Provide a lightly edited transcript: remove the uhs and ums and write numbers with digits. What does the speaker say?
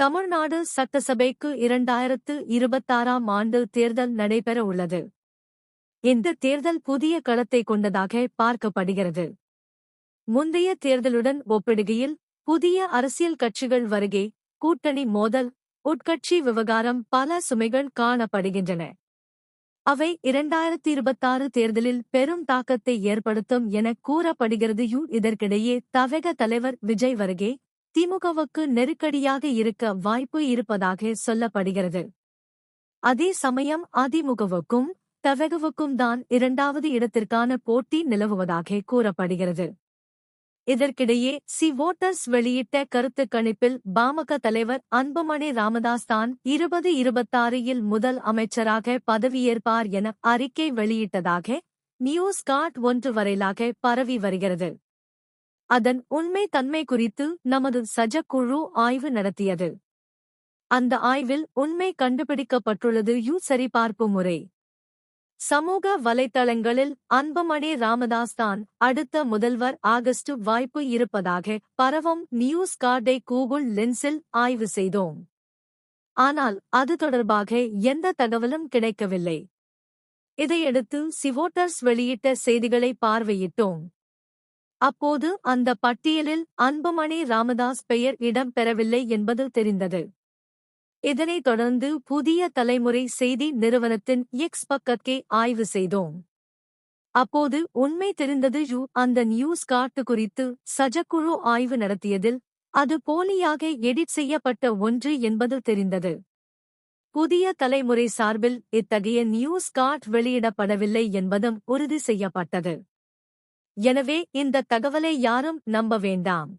தமிழ்நாடு சட்டசபைக்கு 2026ஆம் ஆண்டு தேர்தல் நடைபெற உள்ளது. இந்த தேர்தல் புதிய களத்தை கொண்டதாக பார்க்கப்படுகிறது. முந்தைய தேர்தலுடன் ஒப்பிடுகையில் புதிய அரசியல் கட்சிகள் வருகை, கூட்டணி மோதல், உட்கட்சி விவகாரம் பல சுமைகள் காணப்படுகின்றன. அவை 2026 தேர்தலில் பெரும் தாக்கத்தை ஏற்படுத்தும் என கூறப்படுகிறது. இதற்கிடையே தவேக தலைவர் விஜய் வருகை திமுகவுக்கு நெருக்கடியாக இருக்க வாய்ப்பு இருப்பதாக சொல்லப்படுகிறது. அதே சமயம் அதிமுகவுக்கும் தவேகவுக்கும் தான் 2வது இடத்திற்கான போட்டி நிலவுவதாக கூறப்படுகிறது. இதற்கிடையே வோட்டர்ஸ் வெளியிட்ட கருத்துக் கணிப்பில் பாமக தலைவர் அன்புமணி ராமதாஸ் தான் 2026இல் முதல் அமைச்சராக பதவியேற்பார் என அறிக்கை வெளியிட்டதாக நியூஸ் கார்ட் ஒன்று வரையிலாக பரவி வருகிறது. அதன் உண்மை தன்மை குறித்து நமது சஜ குழு ஆய்வு நடத்தியது. அந்த ஆய்வில் உண்மை கண்டுபிடிக்கப்பட்டுள்ளது. சரிபார்ப்பு முறை. சமூக வலைத்தளங்களில் அன்புமணி ராமதாஸ் தான் அடுத்த முதல்வர் ஆகஸ்ட் வாய்ப்பு இருப்பதாக பரவும் நியூஸ் கார்டை கூகுள் லென்ஸில் ஆய்வு செய்தோம். ஆனால் அது தொடர்பாக எந்த தகவலும் கிடைக்கவில்லை. இதையடுத்து வோட்டர்ஸ் வெளியிட்ட செய்திகளை பார்வையிட்டோம். அப்போது அந்த பட்டியலில் அன்புமணி ராமதாஸ் பெயர் இடம் பெறவில்லை என்பது தெரிந்தது. இதனைத் தொடர்ந்து புதிய தலைமுறை செய்தி நிறுவனத்தின் எக்ஸ் பக்கத்தை ஆய்வு செய்தோம். அப்போது உண்மை தெரிந்தது. அந்த நியூஸ் கார்டு குறித்து சஜக்குழு ஆய்வு நடத்தியதில் அது போலியாக எடிட் செய்யப்பட்ட ஒன்று என்பது தெரிந்தது. புதிய தலைமுறை சார்பில் இத்தகைய நியூஸ் கார்டு வெளியிடப்படவில்லை என்பதும் உறுதி செய்யப்பட்டது. எனவே இந்த தகவலை யாரும் நம்ப வேண்டாம்.